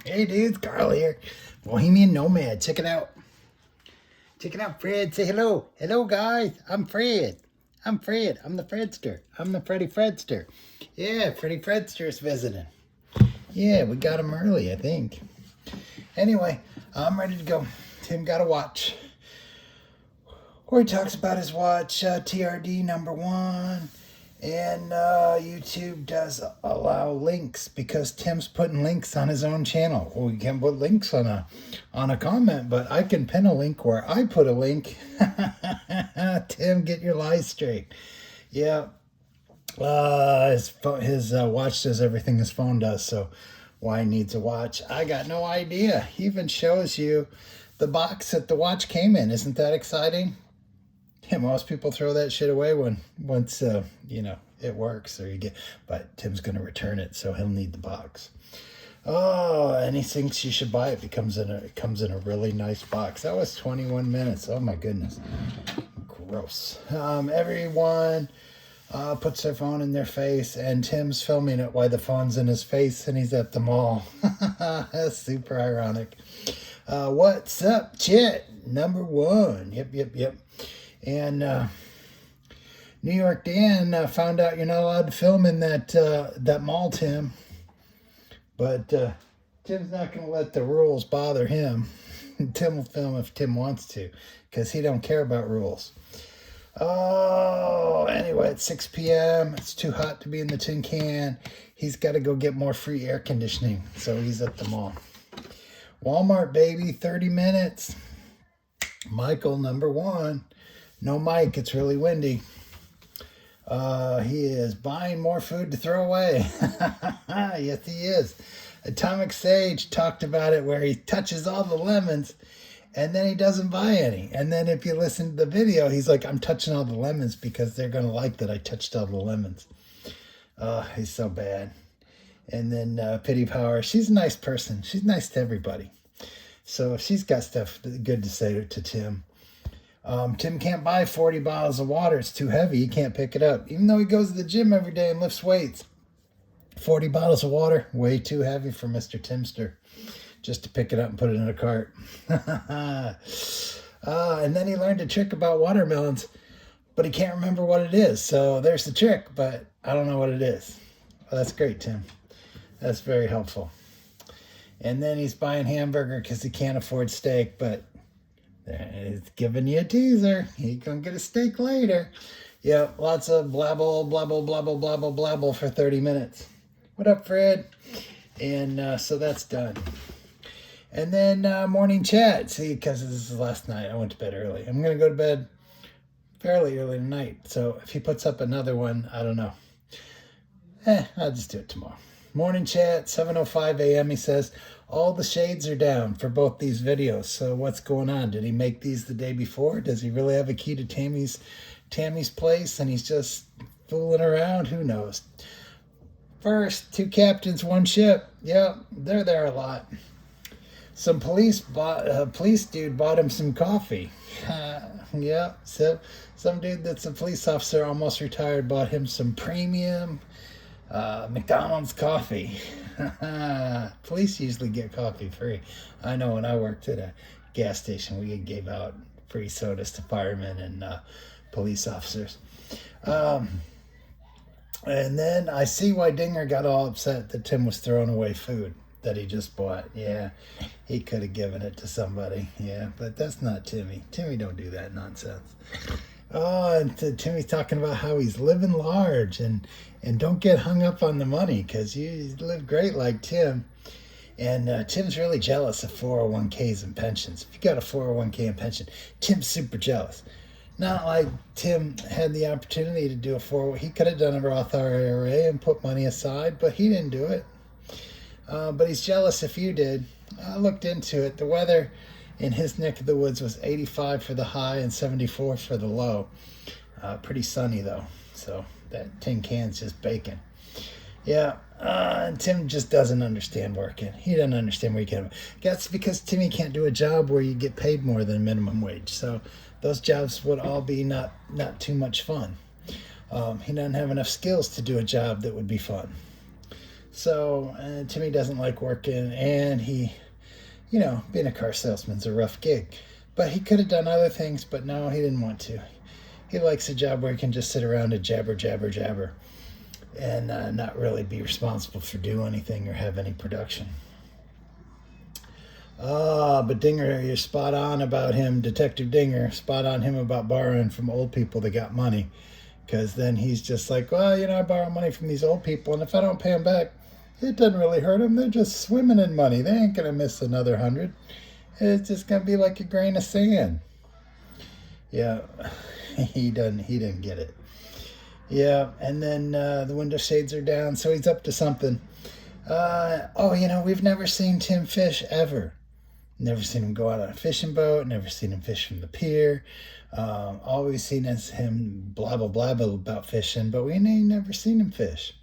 Hey dudes, Carl here. Bohemian Nomad. Check it out. Check it out, Fred. Say hello. Hello, guys. I'm Fred. I'm Fred. I'm the Fredster. I'm the Freddy Fredster. Yeah, Freddy Fredster's visiting. Yeah, we got him early, I think. Anyway, I'm ready to go. Tim got a watch where he talks about his watch, TRD #1. And YouTube does allow links because Tim's putting links on his own channel. Well, we can't put links on a comment, but I can pin a link where I put a link. Tim, get your lies straight. Yeah. His watch does everything his phone does, so why he needs a watch, I got no idea. He even shows you the box that the watch came in. Isn't that exciting? Yeah, most people throw that shit away once it works or you get. But Tim's gonna return it, so he'll need the box. Oh, and he thinks you should buy it. It comes in a really nice box. That was 21 minutes. Oh my goodness, gross. Everyone puts their phone in their face, and Tim's filming it while the phone's in his face, and he's at the mall. That's super ironic. What's up, Chet? #1. Yep. And New York Dan found out you're not allowed to film in that mall, Tim. But Tim's not going to let the rules bother him. Tim will film if Tim wants to, because he don't care about rules. Oh, anyway, it's 6 p.m. It's too hot to be in the tin can. He's got to go get more free air conditioning, so he's at the mall. Walmart, baby, 30 minutes. Michael, #1. No Mike, it's really windy. He is buying more food to throw away. Yes, he is. Atomic Sage talked about it where he touches all the lemons and then he doesn't buy any. And then if you listen to the video, he's like, I'm touching all the lemons because they're going to like that I touched all the lemons. He's so bad. And then Pity Power, she's a nice person. She's nice to everybody. So she's got stuff good to say to Tim. Tim can't buy 40 bottles of water. It's too heavy. He can't pick it up. Even though he goes to the gym every day and lifts weights. 40 bottles of water, way too heavy for Mr. Timster. Just to pick it up and put it in a cart. And then he learned a trick about watermelons, but he can't remember what it is. So there's the trick, but I don't know what it is. Well, that's great, Tim. That's very helpful. And then he's buying hamburger because he can't afford steak, but it's giving you a teaser. He's going to get a steak later. Yeah, lots of blabble for 30 minutes. What up, Fred? And so that's done. And then morning chat. See, because this is last night. I went to bed early. I'm going to go to bed fairly early tonight. So if he puts up another one, I don't know. I'll just do it tomorrow. Morning chat, 7:05 a.m. He says, all the shades are down for both these videos. So what's going on? Did he make these the day before? Does he really have a key to Tammy's place and he's just fooling around? Who knows? First, 2 captains, 1 ship. Yeah, they're there a lot. Some police dude bought him some coffee. Yeah, so some dude that's a police officer, almost retired, bought him some premium McDonald's coffee. Police usually get coffee free. I know when I worked at a gas station, we gave out free sodas to firemen and police officers. And then I see why Dinger got all upset that Tim was throwing away food that he just bought. Yeah, he could have given it to somebody. Yeah, but that's not Timmy. Timmy don't do that nonsense. Oh, and Timmy's talking about how he's living large and don't get hung up on the money because you live great like Tim. And Tim's really jealous of 401ks and pensions. If you got a 401k and pension, Tim's super jealous. Not like Tim had the opportunity to do a 401k. He could have done a Roth IRA and put money aside, but he didn't do it. But he's jealous if you did. I looked into it. The weather in his neck of the woods was 85 for the high and 74 for the low. Pretty sunny though. So that tin can's just baking. Yeah, and Tim just doesn't understand working. He doesn't understand where you can. That's because Timmy can't do a job where you get paid more than minimum wage. So those jobs would all be not too much fun. He doesn't have enough skills to do a job that would be fun. So Timmy doesn't like working, and he, you know, being a car salesman's a rough gig. But he could have done other things, but no, he didn't want to. He likes a job where he can just sit around and jabber, jabber, jabber, and not really be responsible for doing anything or have any production. But Dinger, you're spot on about him, Detective Dinger, spot on him about borrowing from old people that got money. Because then he's just like, well, you know, I borrow money from these old people, and if I don't pay them back, it doesn't really hurt them. They're just swimming in money. They ain't going to miss another 100. It's just going to be like a grain of sand. Yeah, he didn't get it. Yeah, and then the window shades are down, so he's up to something. You know, we've never seen Tim fish ever. Never seen him go out on a fishing boat. Never seen him fish from the pier. Always seen as him blabble blabble about fishing, but we ain't never seen him fish.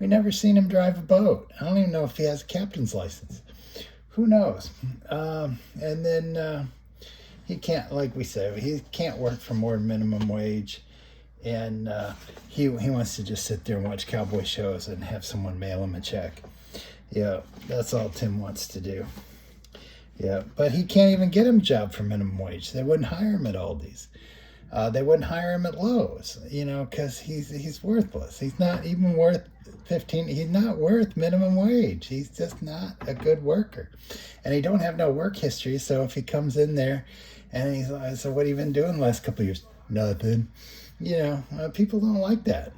We never seen him drive a boat. I don't even know if he has a captain's license. Who knows? And then he can't, like we said, he can't work for more than minimum wage. And he wants to just sit there and watch cowboy shows and have someone mail him a check. Yeah, that's all Tim wants to do. Yeah, but he can't even get him a job for minimum wage. They wouldn't hire him at Aldi's. They wouldn't hire him at Lowe's, you know, because he's worthless. He's not even worth 15. He's not worth minimum wage. He's just not a good worker. And he don't have no work history, so if he comes in there and he's like, so what have you been doing the last couple of years? Nothing. You know, people don't like that.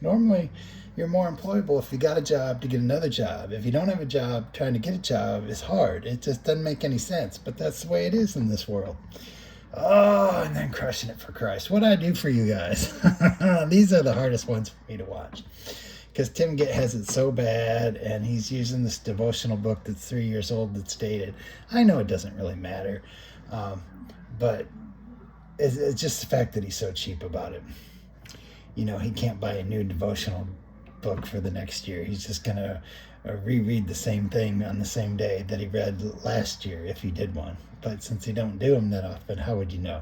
Normally, you're more employable if you got a job to get another job. If you don't have a job, trying to get a job is hard. It just doesn't make any sense, but that's the way it is in this world. Oh, and then crushing it for Christ. What I do for you guys. These are the hardest ones for me to watch. Because Tim has it so bad, and he's using this devotional book that's 3 years old that's dated. I know it doesn't really matter, but it's just the fact that he's so cheap about it. You know, he can't buy a new devotional book for the next year. He's just going to reread the same thing on the same day that he read last year if he did one. But since he don't do them that often, how would you know?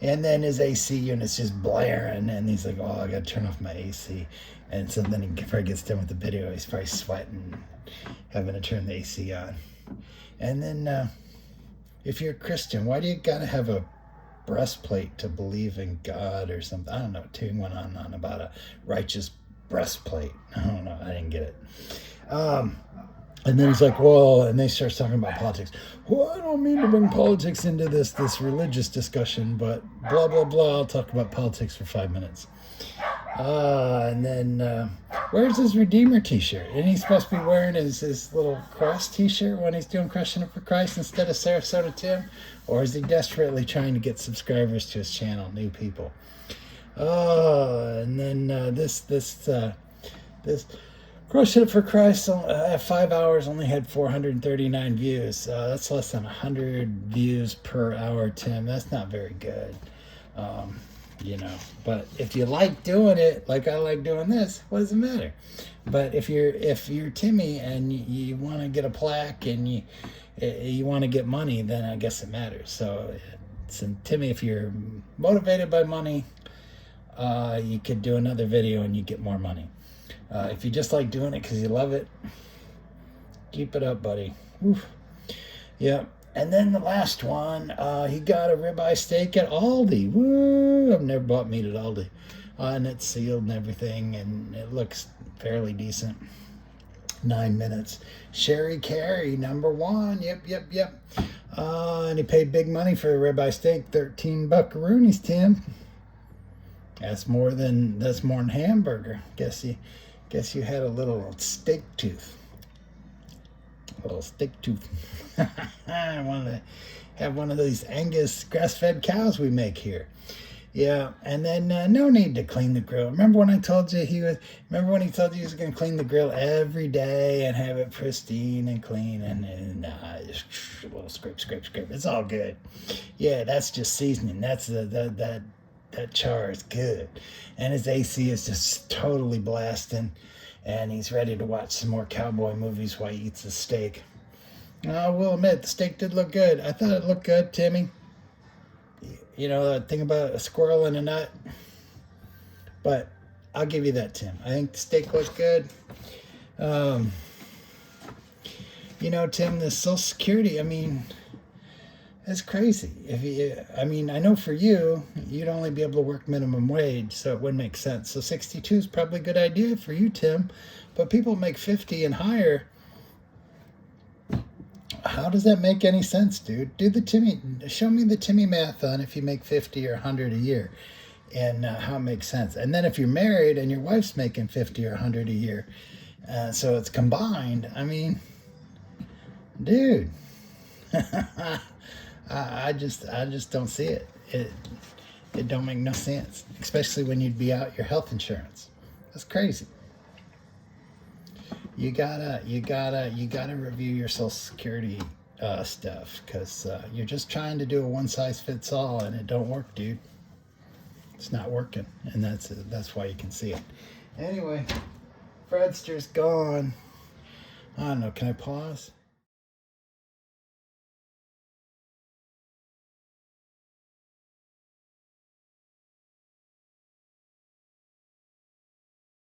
And then his AC unit's just blaring, and he's like, oh, I got to turn off my AC. And so then he probably gets done with the video. He's probably sweating, having to turn the AC on. And then if you're a Christian, why do you got to have a breastplate to believe in God or something? I don't know. Tim went on about a righteous breastplate. I don't know. I didn't get it. And then he's like, well, and they start talking about politics. Well, I don't mean to bring politics into this religious discussion, but blah, blah, blah. I'll talk about politics for 5 minutes. And then where's his Redeemer t-shirt? Isn't he supposed to be wearing his little cross t-shirt when he's doing Crushing It for Christ instead of Sarasota Tim? Or is he desperately trying to get subscribers to his channel, new people? And then this Crushing It for Christ at 5 hours only had 439 views. That's less than 100 views per hour, Tim. That's not very good. You know, but if you like doing it like I like doing this, what does it matter? But if you're Timmy and you want to get a plaque and you want to get money, then I guess it matters. So Timmy, if you're motivated by money, you could do another video and you get more money. If you just like doing it because you love it, keep it up, buddy. Oof. Yeah. And then the last one, he got a ribeye steak at Aldi. Woo! I've never bought meat at Aldi. And it's sealed and everything, and it looks fairly decent. 9 minutes. Sherry Carey, #1. Yep. And he paid big money for a ribeye steak, 13 buckaroonies, Tim. That's more than hamburger. Guess you had a little steak tooth. A little steak tooth. I want to have one of these Angus grass-fed cows we make here. Yeah, and then no need to clean the grill. Remember when he told you he was going to clean the grill every day and have it pristine and clean, and just a little scrape. It's all good. Yeah, that's just seasoning. That's that char is good. And his AC is just totally blasting. And he's ready to watch some more cowboy movies while he eats the steak. I will admit, the steak did look good. I thought it looked good, Timmy. You know, that thing about a squirrel and a nut. But I'll give you that, Tim. I think the steak looked good. You know, Tim, this Social Security, I mean, it's crazy. If you, I mean, I know for you, you'd only be able to work minimum wage, so it wouldn't make sense. So 62 is probably a good idea for you, Tim. But people make 50 and higher. How does that make any sense, dude? Do the Timmy, show me the Timmy math on if you make 50 or 100 a year, and how it makes sense. And then if you're married and your wife's making 50 or 100 a year, so it's combined. I mean, dude, I just don't see it. It don't make no sense, especially when you'd be out your health insurance. That's crazy. You gotta review your Social Security stuff, because you're just trying to do a one size fits all, and it don't work, dude. It's not working, and that's why you can see it. Anyway, Fredster's gone. I don't know. Can I pause?